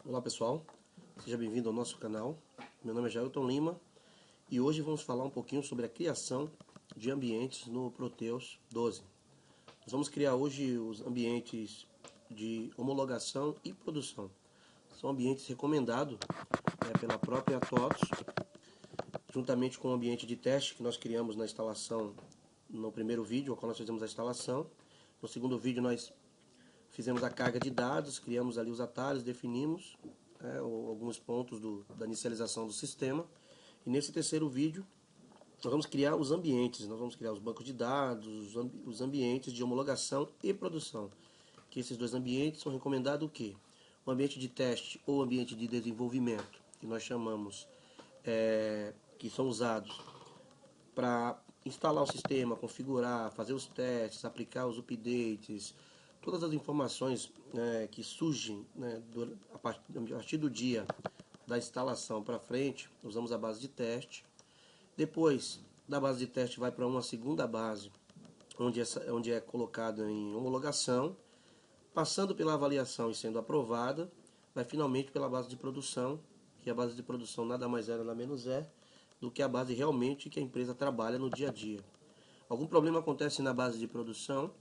Olá pessoal, seja bem-vindo ao nosso canal. Meu nome é Jailton Lima e hoje vamos falar um pouquinho sobre a criação de ambientes no Proteus 12. Nós vamos criar hoje os ambientes de homologação e produção. São ambientes recomendados pela própria TOTS, juntamente com o ambiente de teste que nós criamos na instalação no primeiro vídeo, quando nós fizemos a instalação. No segundo vídeo nós fizemos a carga de dados, criamos ali os atalhos, definimos alguns pontos da inicialização do sistema. E nesse terceiro vídeo nós vamos criar os ambientes, nós vamos criar os bancos de dados, os ambientes de homologação e produção. Que esses dois ambientes são recomendados o quê? O ambiente de teste ou ambiente de desenvolvimento, que nós chamamos, que são usados para instalar o sistema, configurar, fazer os testes, aplicar os updates, todas as informações que surgem a partir do dia da instalação para frente, usamos a base de teste. Depois da base de teste vai para uma segunda base, onde é colocado em homologação, passando pela avaliação e sendo aprovada, vai finalmente pela base de produção, que a base de produção nada mais nada menos do que a base realmente que a empresa trabalha no dia a dia. Algum problema acontece na base de produção,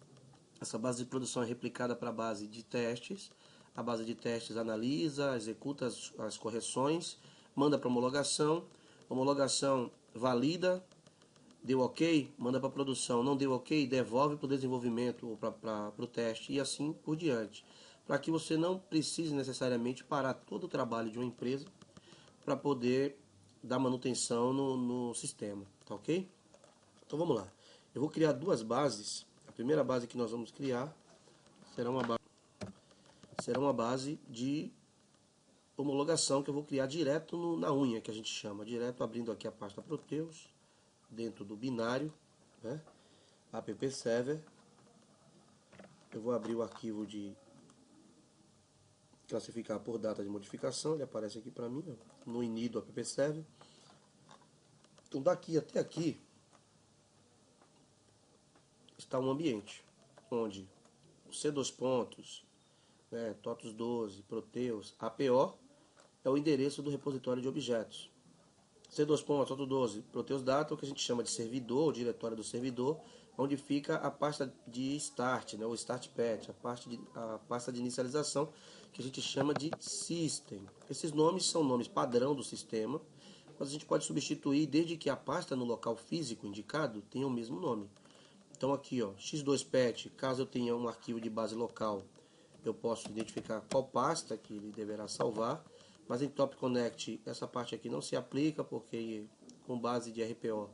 essa base de produção é replicada para a base de testes, a base de testes analisa, executa as correções, manda para homologação, homologação valida, deu ok, manda para a produção, não deu ok, devolve para o desenvolvimento ou para o teste e assim por diante. Para que você não precise necessariamente parar todo o trabalho de uma empresa para poder dar manutenção no sistema, tá ok? Então vamos lá. Eu vou criar duas bases. A primeira base que nós vamos criar será uma base de homologação que eu vou criar direto na unha, que a gente chama, direto abrindo aqui a pasta Proteus, dentro do binário, app server. Eu vou abrir o arquivo de classificar por data de modificação, ele aparece aqui para mim, no ini do app server. Então daqui até aqui está um ambiente onde o C2 pontos, TOTOS 12, Proteus, APO é o endereço do repositório de objetos. C2 pontos, TOTOS 12, Proteus Data, o que a gente chama de servidor, o diretório do servidor, onde fica a pasta de start, o start patch, a pasta de inicialização, que a gente chama de system. Esses nomes são nomes padrão do sistema, mas a gente pode substituir desde que a pasta no local físico indicado tenha o mesmo nome. Então aqui, x2patch, caso eu tenha um arquivo de base local, eu posso identificar qual pasta que ele deverá salvar, mas em Top Connect essa parte aqui não se aplica, porque com base de RPO,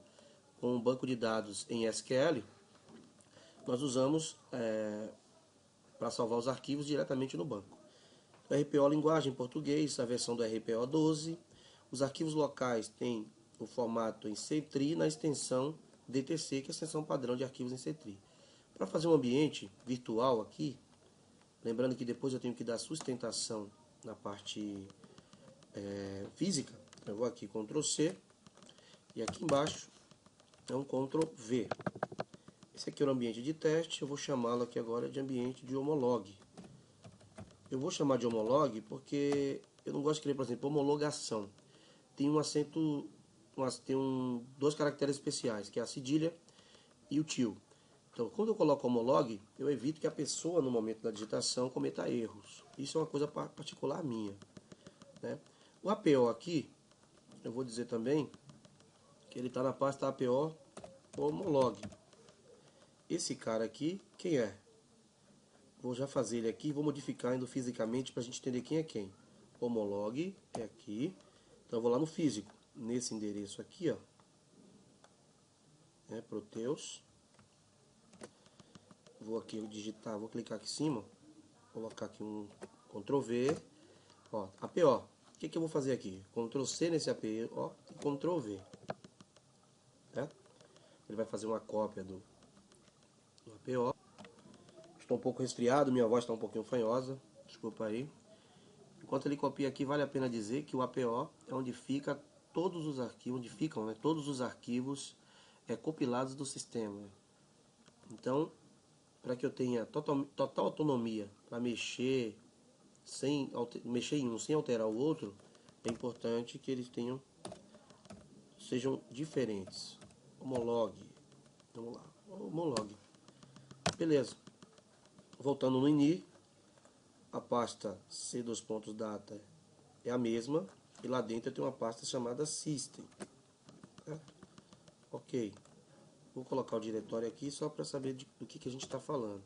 com um banco de dados em SQL, nós usamos para salvar os arquivos diretamente no banco. O RPO linguagem em português, a versão do RPO 12, os arquivos locais têm o formato em C-TRI na extensão DTC, que é a extensão padrão de arquivos em C-TRI. Para fazer um ambiente virtual aqui, lembrando que depois eu tenho que dar sustentação na parte física, eu vou aqui Ctrl C e aqui embaixo é um Ctrl V. Esse aqui é o ambiente de teste, eu vou chamá-lo aqui agora de ambiente de homolog. Eu vou chamar de homolog porque eu não gosto de escrever, por exemplo, homologação. Tem um acento, dois caracteres especiais, que é a cedilha e o tio. Então, quando eu coloco homolog, eu evito que a pessoa, no momento da digitação, cometa erros. Isso é uma coisa particular minha. O APO aqui, eu vou dizer também que ele está na pasta APO homolog. Esse cara aqui, quem é? Vou já fazer ele aqui, vou modificar indo fisicamente para a gente entender quem é quem. Homolog é aqui. Então eu vou lá no físico, nesse endereço aqui, Proteus. Vou aqui digitar, vou clicar aqui em cima, colocar aqui um Ctrl V, APO. O que eu vou fazer aqui? Ctrl C nesse APO e Ctrl V. Ele vai fazer uma cópia do APO. Estou um pouco resfriado, minha voz está um pouquinho fanhosa, desculpa aí. Enquanto ele copia aqui, vale a pena dizer que o APO é onde fica todos os arquivos, todos os arquivos compilados do sistema. Então, para que eu tenha total autonomia para mexer sem mexer em um sem alterar o outro, é importante que eles sejam diferentes. Homologue. Vamos lá. Homologue. Beleza. Voltando no ini, a pasta C2.data é a mesma. E lá dentro eu tenho uma pasta chamada System. Certo? Ok. Vou colocar o diretório aqui só para saber do que a gente está falando.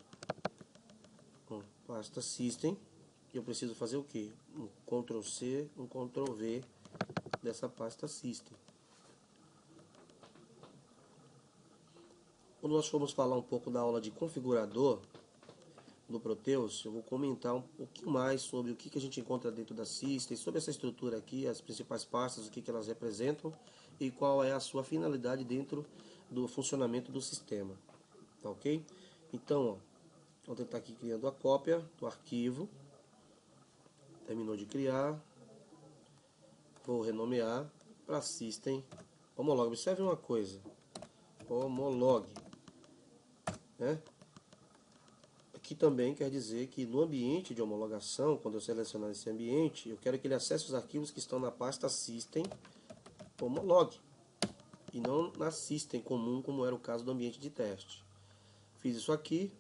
Bom, pasta System. Eu preciso fazer o que? Um Ctrl C, um Ctrl V dessa pasta System. Quando nós formos falar um pouco da aula de configurador do Proteus, eu vou comentar um pouquinho mais sobre o que a gente encontra dentro da System, sobre essa estrutura aqui, as principais pastas, o que elas representam e qual é a sua finalidade dentro do funcionamento do sistema. Tá ok? Então, ó, vou tentar aqui criando a cópia do arquivo. Terminou de criar. Vou renomear para System Homolog. Observe uma coisa. Homolog. Né? Aqui também quer dizer que no ambiente de homologação, quando eu selecionar esse ambiente, eu quero que ele acesse os arquivos que estão na pasta System Homolog. E não na System comum, como era o caso do ambiente de teste. Fiz isso aqui.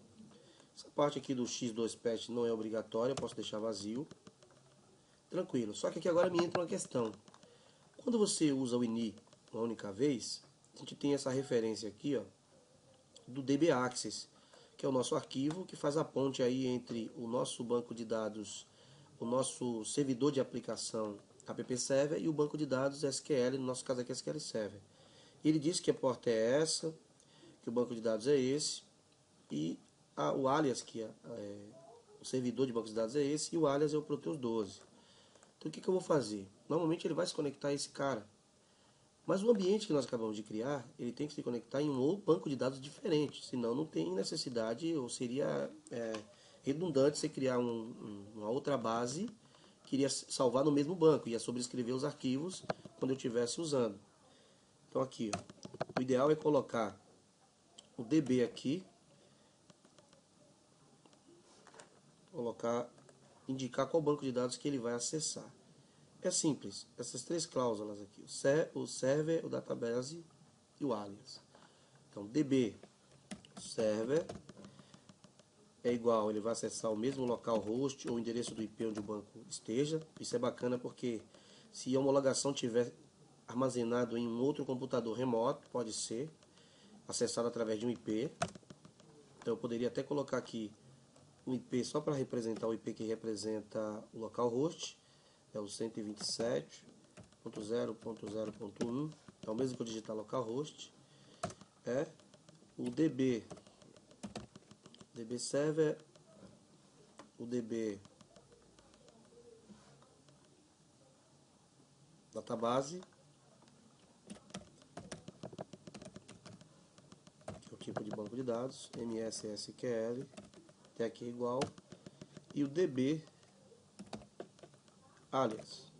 Essa parte aqui do X2Patch não é obrigatória, eu posso deixar vazio. Tranquilo. Só que aqui agora me entra uma questão. Quando você usa o ini uma única vez, a gente tem essa referência aqui, ó, do dbaccess, que é o nosso arquivo que faz a ponte aí entre o nosso banco de dados, o nosso servidor de aplicação app server e o banco de dados SQL, no nosso caso aqui SQL Server. Ele diz que a porta é essa, que o banco de dados é esse, e o alias, que o servidor de banco de dados é esse, e o alias é o Proteus 12. Então o que eu vou fazer? Normalmente ele vai se conectar a esse cara. Mas o ambiente que nós acabamos de criar, ele tem que se conectar em um outro banco de dados diferente. Senão não tem necessidade, ou seria redundante você criar uma outra base que iria salvar no mesmo banco. Ia sobrescrever os arquivos quando eu estivesse usando. Então aqui, ó, o ideal é colocar o DB aqui. Indicar qual banco de dados que ele vai acessar. É simples, essas três cláusulas aqui, o server, o database e o alias. Então, db server é igual, ele vai acessar o mesmo localhost ou endereço do IP onde o banco esteja. Isso é bacana porque se a homologação tiver armazenado em um outro computador remoto, pode ser acessado através de um IP. Então, eu poderia até colocar aqui um IP só para representar o IP que representa o localhost. É o 127.0.0.1, é o mesmo que eu digitar localhost. É o DB server, o DB database, que é o tipo de banco de dados, MSSQL, até aqui é igual, e o DB alias,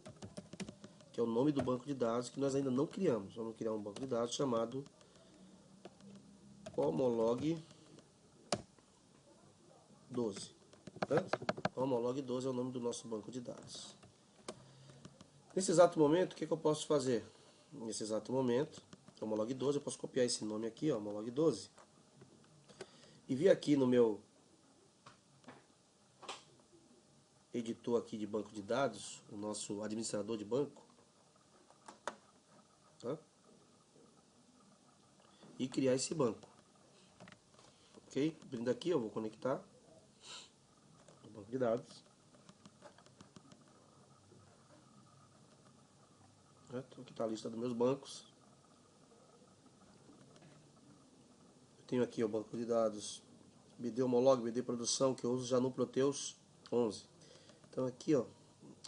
que é o nome do banco de dados que nós ainda não criamos. Vamos criar um banco de dados chamado Homolog 12. Homolog 12 é o nome do nosso banco de dados. Nesse exato momento, o que eu posso fazer? Nesse exato momento, Homolog 12, eu posso copiar esse nome aqui, ó, Homolog 12, e vir aqui no meu editor aqui de banco de dados, o nosso administrador de banco, tá? E criar esse banco. Ok? Abrindo aqui, eu vou conectar o banco de dados. Aqui está a lista dos meus bancos. Eu tenho aqui o banco de dados BD Homolog, BD Produção, que eu uso já no Proteus 11. Então aqui, ó,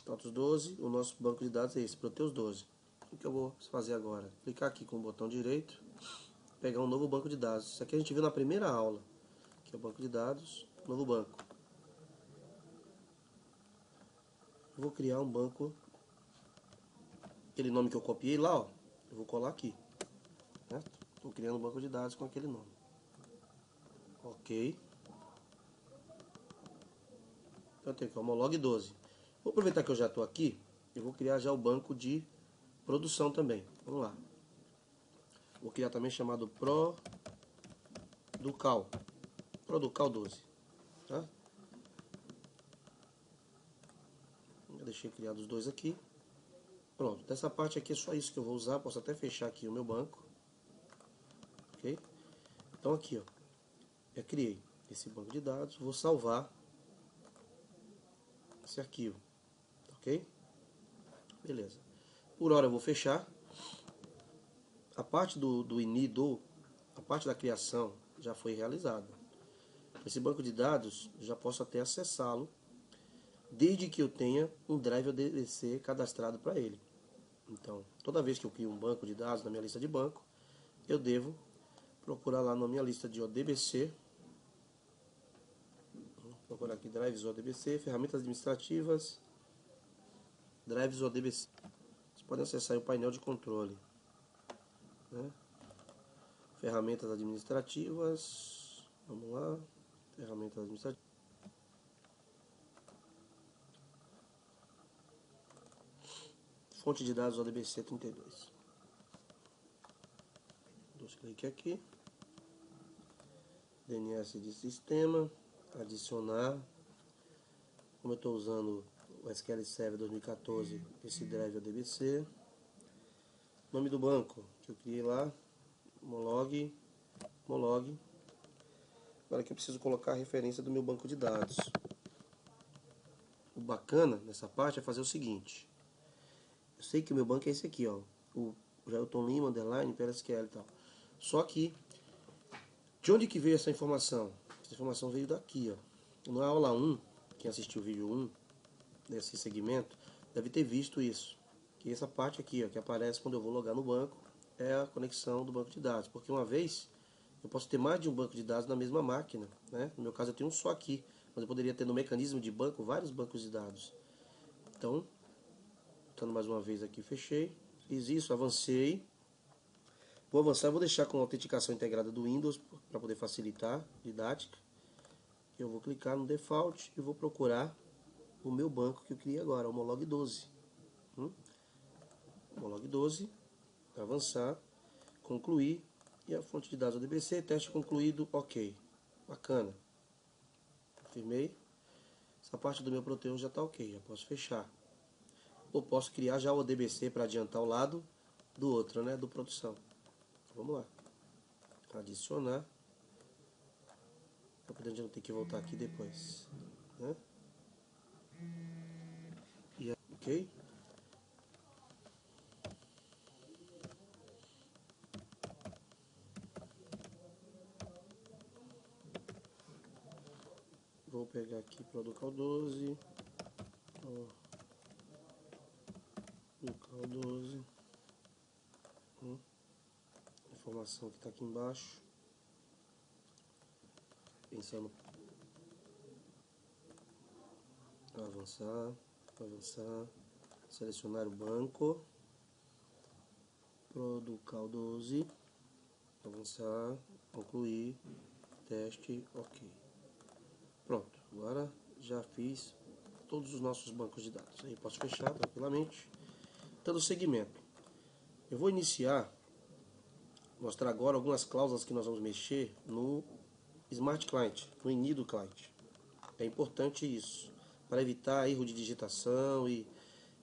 Proteus 12, o nosso banco de dados é esse, Proteus 12. O que eu vou fazer agora? Clicar aqui com o botão direito, pegar um novo banco de dados. Isso aqui a gente viu na primeira aula, que é o banco de dados, novo banco. Eu vou criar um banco, aquele nome que eu copiei lá, ó, eu vou colar aqui. Estou criando um banco de dados com aquele nome. Ok. Então eu tenho aqui o Homolog 12. Vou aproveitar que eu já estou aqui, eu vou criar já o banco de produção também. Vamos lá. Vou criar também chamado Producal 12. Tá? Eu deixei criados os dois aqui. Pronto, dessa parte aqui é só isso que eu vou usar. Posso até fechar aqui o meu banco. Ok? Então aqui, ó, já criei esse banco de dados. Vou salvar esse arquivo. Ok? Beleza. Por hora eu vou fechar. A parte do ini, a parte da criação já foi realizada. Esse banco de dados, já posso até acessá-lo, desde que eu tenha um drive ODBC cadastrado para ele. Então, toda vez que eu crio um banco de dados na minha lista de banco, eu devo procurar lá na minha lista de ODBC, vou procurar aqui drives ODBC, ferramentas administrativas, drives ODBC. Vocês podem acessar aí o painel de controle, né? Ferramentas administrativas, vamos lá, ferramentas administrativas. Fonte de dados ODBC 32. Dou clique aqui. DNS de sistema. Adicionar. Como eu estou usando o SQL Server 2014, esse drive ODBC. Nome do banco que eu criei lá. Homolog. Agora aqui eu preciso colocar a referência do meu banco de dados. O bacana nessa parte é fazer o seguinte. Eu sei que o meu banco é esse aqui, ó, o Jailton Lima, underline, PLSQL e tal. Só que, de onde que veio essa informação? Essa informação veio daqui, ó. Na aula 1, quem assistiu o vídeo 1, desse segmento, deve ter visto isso. Que essa parte aqui, ó, que aparece quando eu vou logar no banco, é a conexão do banco de dados. Porque uma vez, eu posso ter mais de um banco de dados na mesma máquina, né? No meu caso eu tenho um só aqui, mas eu poderia ter no mecanismo de banco vários bancos de dados. Então, voltando mais uma vez aqui, fechei. Fiz isso, avancei. Vou avançar, vou deixar com a autenticação integrada do Windows para poder facilitar a didática. Eu vou clicar no Default e vou procurar o meu banco que eu criei agora, o Homolog 12. Homolog 12, avançar, concluir, e a fonte de dados ODBC, teste concluído, ok. Bacana. Confirmei. Essa parte do meu Proteus já está ok, já posso fechar. Ou posso criar já o ODBC para adiantar o lado do outro, né, do produção. Vamos lá. Adicionar. Para poder não ter que voltar aqui depois, né? E ok. Vou pegar aqui Producal 12. Producal 12. Informação que está aqui embaixo. Pensando. Avançar. Selecionar o banco. Producal 12. Avançar. Concluir. Teste. Ok. Pronto. Agora já fiz todos os nossos bancos de dados. Aí posso fechar tranquilamente. Dando segmento. Eu vou mostrar agora algumas cláusulas que nós vamos mexer no Smart Client, no ini do cliente. É importante isso, para evitar erro de digitação e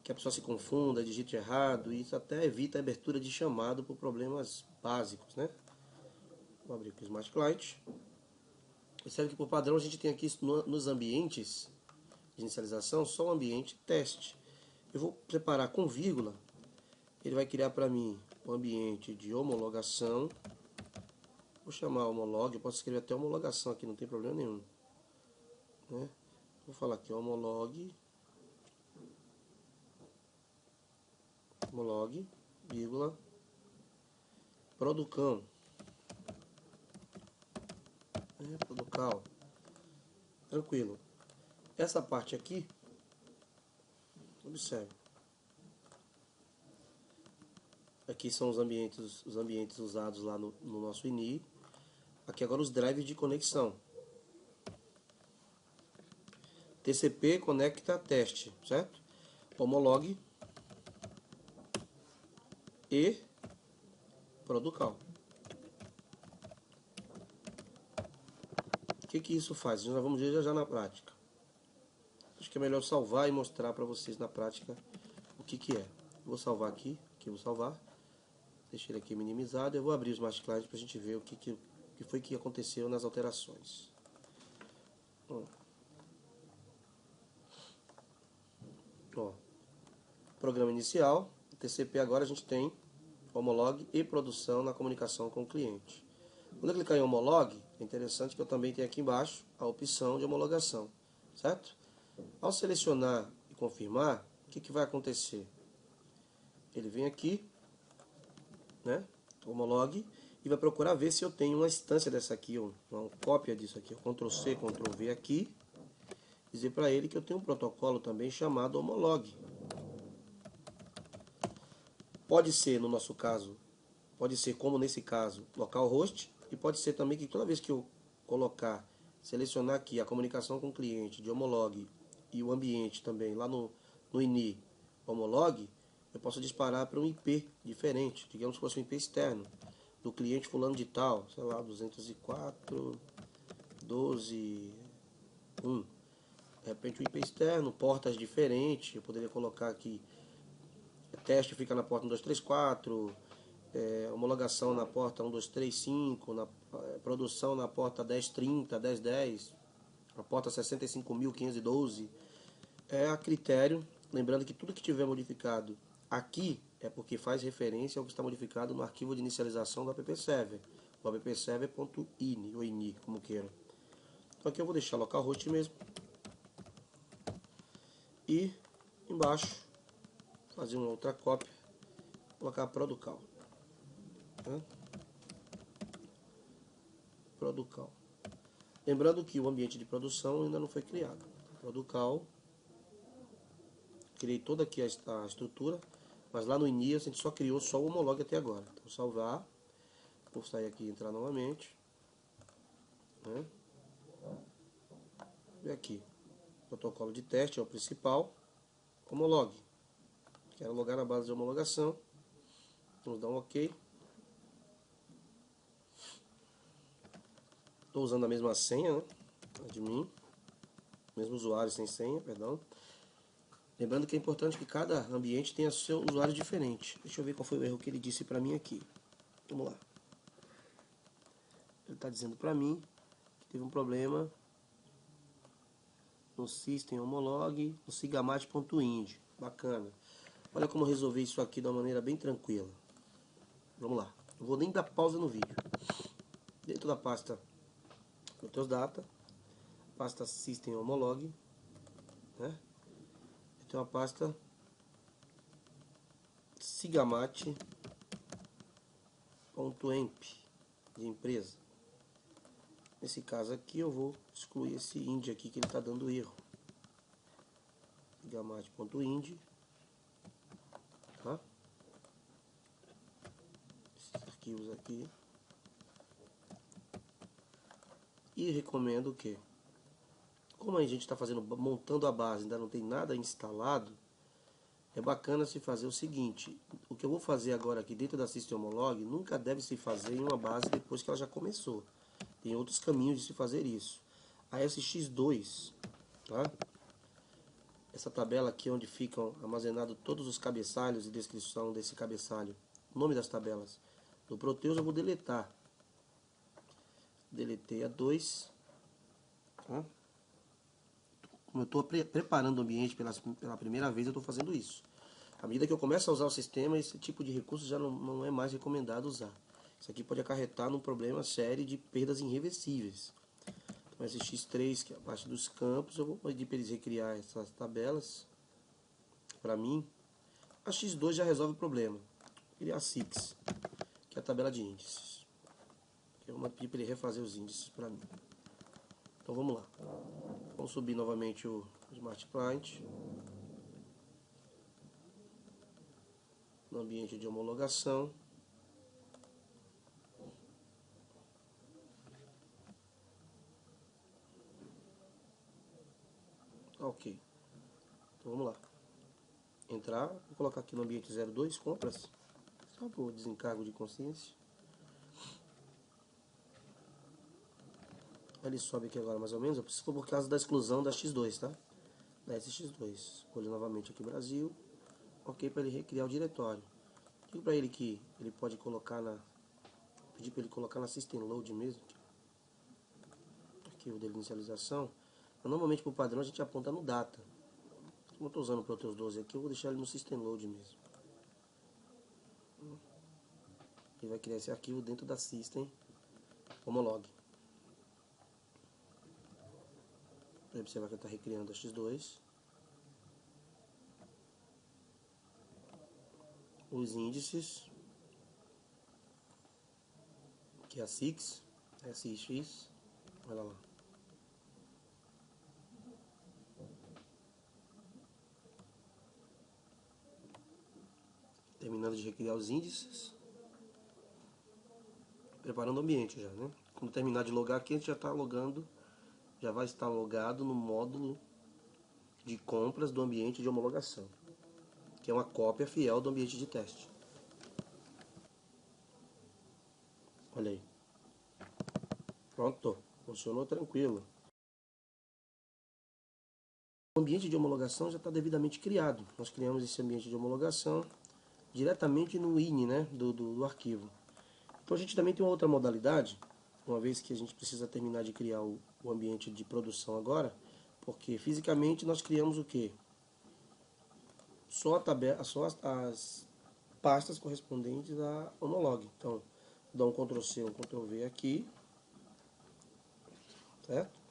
que a pessoa se confunda, digite errado, e isso até evita a abertura de chamado por problemas básicos, né? Vou abrir aqui o Smart Client. Percebe que por padrão a gente tem aqui nos ambientes de inicialização só o ambiente teste. Eu vou separar com vírgula. Ele vai criar para mim o ambiente de homologação. Vou chamar homolog, eu posso escrever até homologação aqui, não tem problema nenhum, né? Vou falar aqui homolog, vírgula, producal, producal, tranquilo. Essa parte aqui, observe. Aqui são os ambientes usados lá no nosso ini. Aqui agora os drivers de conexão. TCP conecta teste, certo? Homolog e Producal. O que isso faz? Nós vamos ver já na prática. Acho que é melhor salvar e mostrar para vocês na prática o que é. Vou salvar aqui vou salvar. Deixei ele aqui minimizado. Eu vou abrir o Smart Client para a gente ver o que foi que aconteceu nas alterações. Ó, programa inicial, TCP. Agora a gente tem homolog e produção na comunicação com o cliente. Quando eu clicar em homolog, é interessante que eu também tenho aqui embaixo a opção de homologação, certo? Ao selecionar e confirmar, o que vai acontecer? Ele vem aqui, né, homolog, e vai procurar ver se eu tenho uma instância dessa aqui, uma cópia disso aqui. Ctrl C, Ctrl V aqui, dizer para ele que eu tenho um protocolo também chamado homolog. Pode ser, no nosso caso, pode ser como nesse caso, localhost, e pode ser também que toda vez que eu colocar, selecionar aqui a comunicação com o cliente de homolog e o ambiente também, lá no ini homolog, eu posso disparar para um IP diferente, digamos que fosse um IP externo, do cliente fulano de tal, sei lá, 204.12.1. De repente um IP externo, portas diferentes, eu poderia colocar aqui, teste fica na porta 1234, homologação na porta 1235, produção na porta 1030, 1010, a porta 65.512. É a critério, lembrando que tudo que tiver modificado aqui é porque faz referência ao que está modificado no arquivo de inicialização do app server, o appserver.ini, ou ini, como queiram. Então aqui eu vou deixar localhost mesmo. E embaixo, fazer uma outra cópia, colocar Producal. Producal. Lembrando que o ambiente de produção ainda não foi criado. Producal. Criei toda aqui a estrutura, mas lá no ini a gente só criou só o homolog até agora. Então salvar. Vou sair aqui e entrar novamente. E aqui. Protocolo de teste é o principal. Homolog. Quero logar na base de homologação. Vamos dar um OK. Estou usando a mesma senha, né? Admin. Mesmo usuário sem senha, perdão. Lembrando que é importante que cada ambiente tenha seu usuário diferente. Deixa eu ver qual foi o erro que ele disse para mim aqui. Vamos lá. Ele está dizendo para mim que teve um problema no system homolog, no sigamat.ind. Bacana. Olha como eu resolvi isso aqui de uma maneira bem tranquila. Vamos lá. Não vou nem dar pausa no vídeo. Dentro da pasta Proteus Data, pasta System Homolog, né? Tem uma pasta sigamat.emp de empresa. Nesse caso aqui eu vou excluir esse ind aqui que ele está dando erro. Sigamat.ind, tá? Esses arquivos aqui. E recomendo que, como a gente está montando a base, ainda não tem nada instalado, é bacana se fazer o seguinte: o que eu vou fazer agora aqui dentro da System Homolog nunca deve se fazer em uma base depois que ela já começou. Tem outros caminhos de se fazer isso. A SX2, tá? Essa tabela aqui onde ficam armazenados todos os cabeçalhos e descrição desse cabeçalho, nome das tabelas do Proteus, eu vou deletar. Deletei a 2. Tá? Como eu estou preparando o ambiente pela primeira vez, eu estou fazendo isso. À medida que eu começo a usar o sistema, esse tipo de recurso já não é mais recomendado usar. Isso aqui pode acarretar num problema sério de perdas irreversíveis. Então, esse X3, que é a parte dos campos, eu vou pedir para eles recriar essas tabelas. Para mim, a X2 já resolve o problema. Vou criar a SIX, que é a tabela de índices. Eu vou pedir para ele refazer os índices para mim. Então vamos lá. Vamos subir novamente o Smart Client. No ambiente de homologação. Ok. Então vamos lá. Entrar, vou colocar aqui no ambiente 02, compras, só por desencargo de consciência. Ele sobe aqui agora mais ou menos, eu preciso por causa da exclusão da X2, tá? Da SX2. Escolho novamente aqui Brasil. Ok, para ele recriar o diretório. Digo para ele que ele pode colocar na... Pedir para ele colocar na System Load mesmo. Aqui o de inicialização. Mas normalmente por padrão a gente aponta no Data. Como eu estou usando o Proteus 12 aqui, eu vou deixar ele no System Load mesmo. Ele vai criar esse arquivo dentro da System Homolog. Aí observar que ele está recriando a X2. Os índices, que é a SIX, SIX, olha lá. Terminando de recriar os índices. Preparando o ambiente já, né? Quando terminar de logar aqui, a gente já está logando, já vai estar logado no módulo de compras do ambiente de homologação, que é uma cópia fiel do ambiente de teste. Olha aí. Pronto, funcionou tranquilo. O ambiente de homologação já está devidamente criado. Nós criamos esse ambiente de homologação diretamente no INI, né, do arquivo. Então a gente também tem uma outra modalidade, uma vez que a gente precisa terminar de criar o ambiente de produção agora, porque fisicamente nós criamos o quê? Só a tabela, só as pastas correspondentes à Homolog. Então, dá um Ctrl C, um Ctrl V aqui, certo?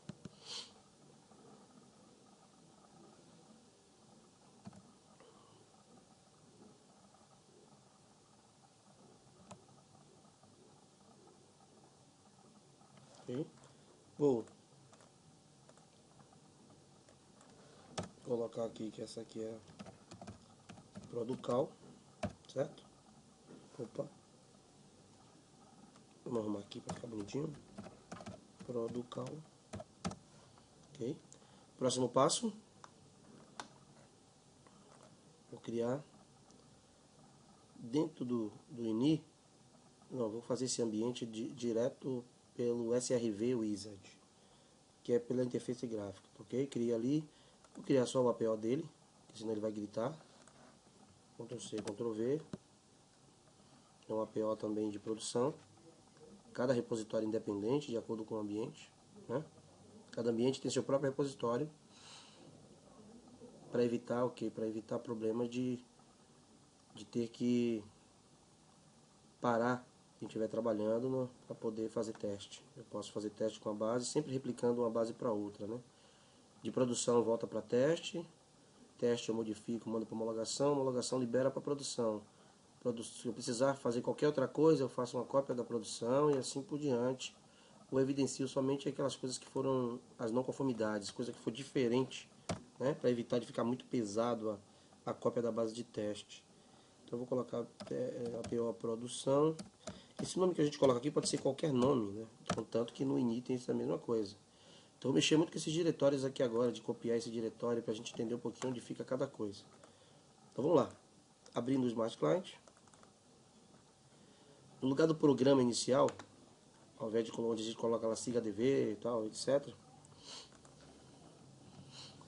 Okay. Vou colocar aqui que essa aqui é Producal, certo? Opa. Vamos arrumar aqui para ficar bonitinho. Producal. Ok. Próximo passo. Vou criar dentro do INI. Não, vou fazer esse ambiente direto pelo SRV Wizard, que é pela interface gráfica, ok? Cria ali. Vou criar só o APO dele, senão ele vai gritar. Ctrl C, Ctrl V. É um APO também de produção. Cada repositório independente, de acordo com o ambiente, né? Cada ambiente tem seu próprio repositório para evitar o quê? Para evitar problemas de ter que parar quem estiver trabalhando para poder fazer teste. Eu posso fazer teste com a base, sempre replicando uma base para outra, né? De produção volta para teste, teste eu modifico, mando para homologação, homologação libera para produção. Se eu precisar fazer qualquer outra coisa, eu faço uma cópia da produção e assim por diante. Eu evidencio somente aquelas coisas que foram as não conformidades, coisa que for diferente, né, para evitar de ficar muito pesado a cópia da base de teste. Então eu vou colocar APO produção. Esse nome que a gente coloca aqui pode ser qualquer nome, né? Contanto que no INI tem essa mesma coisa. Então eu vou mexer muito com esses diretórios aqui agora, de copiar esse diretório para a gente entender um pouquinho onde fica cada coisa. Então vamos lá. Abrindo o Smart Client. No lugar do programa inicial, ao invés de onde a gente coloca lá siga ADV e tal, etc., a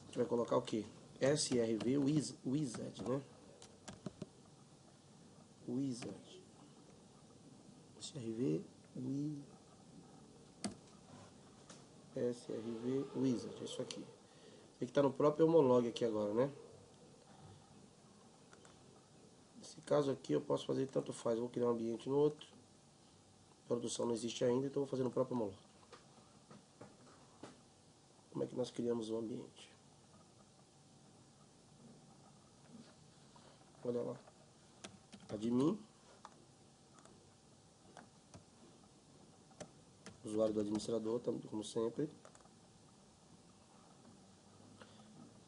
gente vai colocar o que? SRV Wizard, né? Wizard. SRV Wizard, é isso aqui. Tem que estar no próprio Homolog aqui agora, né? Nesse caso aqui eu posso fazer tanto faz. Eu vou criar um ambiente no outro. A produção não existe ainda, então eu vou fazer no próprio Homolog. Como é que nós criamos o ambiente? Olha lá. Admin. Usuário do administrador, como sempre.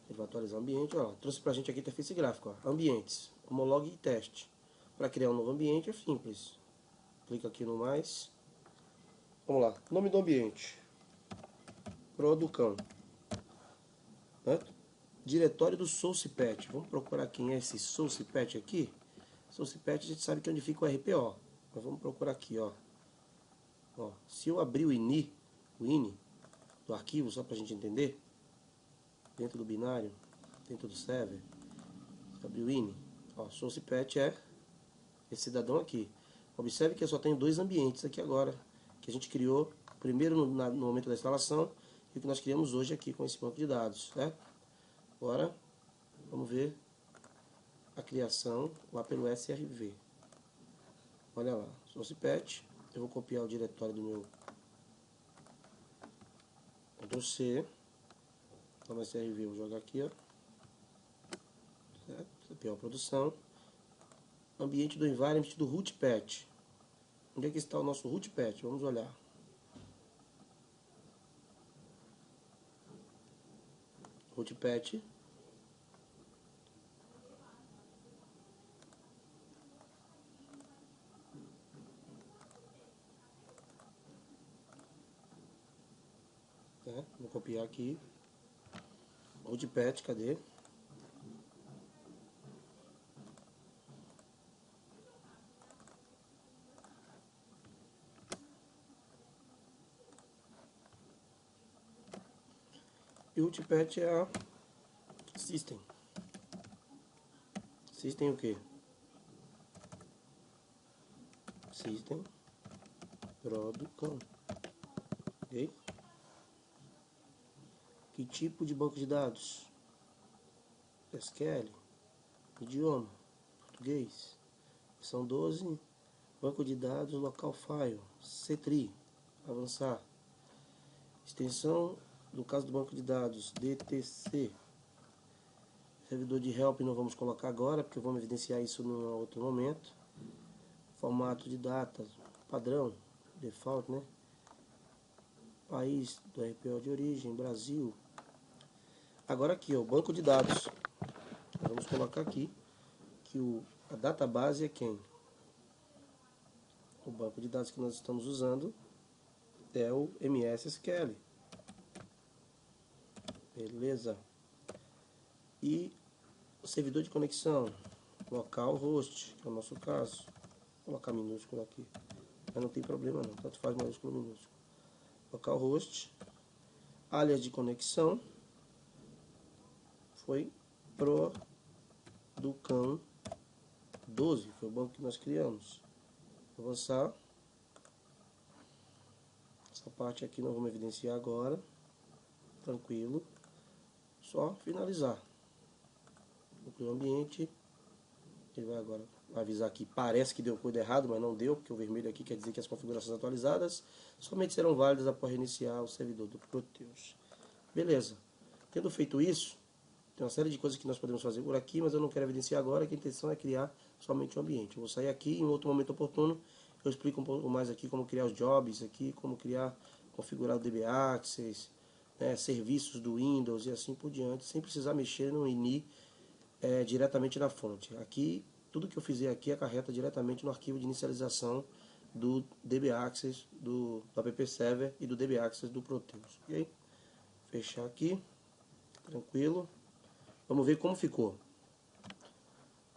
Ele vai atualizar o ambiente. Ó, trouxe pra gente aqui a interface gráfica. Ó. Ambientes, Homolog e teste. Para criar um novo ambiente é simples. Clica aqui no mais. Vamos lá. Nome do ambiente. Producão. Certo? diretório do SourcePath. Vamos procurar quem é esse SourcePath aqui. SourcePath a gente sabe que é onde fica o RPO. Mas vamos procurar aqui, ó. Se eu abrir o ini do arquivo, só para a gente entender, dentro do binário, dentro do server, abrir o ini, SourcePath é esse cidadão aqui. Observe que eu só tenho dois ambientes aqui agora, que a gente criou primeiro no momento da instalação e o que nós criamos hoje aqui com esse banco de dados, certo? Agora, vamos ver a criação lá pelo SRV. Olha lá, SourcePath, eu vou copiar o diretório do meu Ctrl+C, então no SRV eu vou jogar aqui, ó, certo? Copiar a produção, ambiente do environment do rootpath. Onde é que está o nosso rootpath? Vamos olhar. Rootpath. Vou copiar aqui. Rootpath, cadê? E o rootpath é a system. System o quê? System production. Ok? Que tipo de banco de dados? SQL. Idioma. Português. São 12. Banco de dados local file. C-tree. Avançar. Extensão, no caso do banco de dados, DTC. Servidor de help não vamos colocar agora, porque vamos evidenciar isso num outro momento. Formato de data, padrão, default, né? País do RPO de origem, Brasil. Agora aqui, ó, o banco de dados. Nós vamos colocar aqui que a database é quem? O banco de dados que nós estamos usando é o MS SQL. Beleza. E o servidor de conexão, localhost, que é o nosso caso. Vou colocar minúsculo aqui, mas não tem problema não, tanto faz maiúsculo ou minúsculo. Localhost, alias de conexão, foi Producan 12, foi o banco que nós criamos. Vou avançar. Essa parte aqui nós vamos evidenciar agora. Tranquilo. Só finalizar. Vou criar o ambiente. Ele vai agora avisar aqui. Parece que deu coisa errada, mas não deu, porque o vermelho aqui quer dizer que as configurações atualizadas somente serão válidas após reiniciar o servidor do Proteus. Beleza. Tendo feito isso, tem uma série de coisas que nós podemos fazer por aqui, mas eu não quero evidenciar agora, que a intenção é criar somente o ambiente. Eu vou sair aqui e em outro momento oportuno eu explico um pouco mais aqui como criar os jobs aqui, como configurar o DB Access, né, serviços do Windows e assim por diante, sem precisar mexer no ini diretamente na fonte. Aqui, tudo que eu fizer aqui acarreta diretamente no arquivo de inicialização do DB Access, do app server e do DB Access do Proteus. Ok? Fechar aqui, tranquilo. Vamos ver como ficou.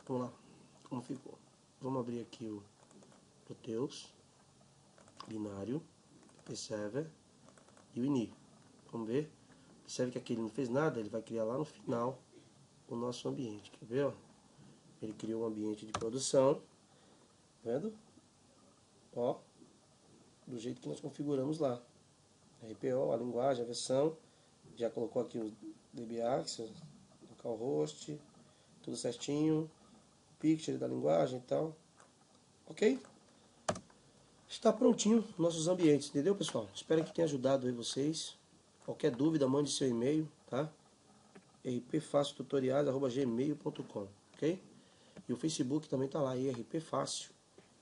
Vamos lá, como ficou. Vamos abrir aqui o Proteus, binário, app server e o ini. Vamos ver. Observe que aqui ele não fez nada, ele vai criar lá no final o nosso ambiente. Quer ver? Ó? Ele criou um ambiente de produção. Tá vendo? Ó, do jeito que nós configuramos lá. RPO, a linguagem, a versão. Já colocou aqui o DB Access, localhost, tudo certinho. Picture da linguagem e tal. Ok? Está prontinho nossos ambientes, entendeu, pessoal? Espero que tenha ajudado aí vocês. Qualquer dúvida, mande seu e-mail, tá? rpfaciotutoriais@gmail.com, ok? E o Facebook também tá lá, RP Fácil.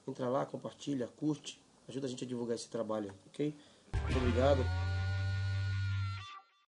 Entra lá, compartilha, curte, ajuda a gente a divulgar esse trabalho, ok? Muito obrigado.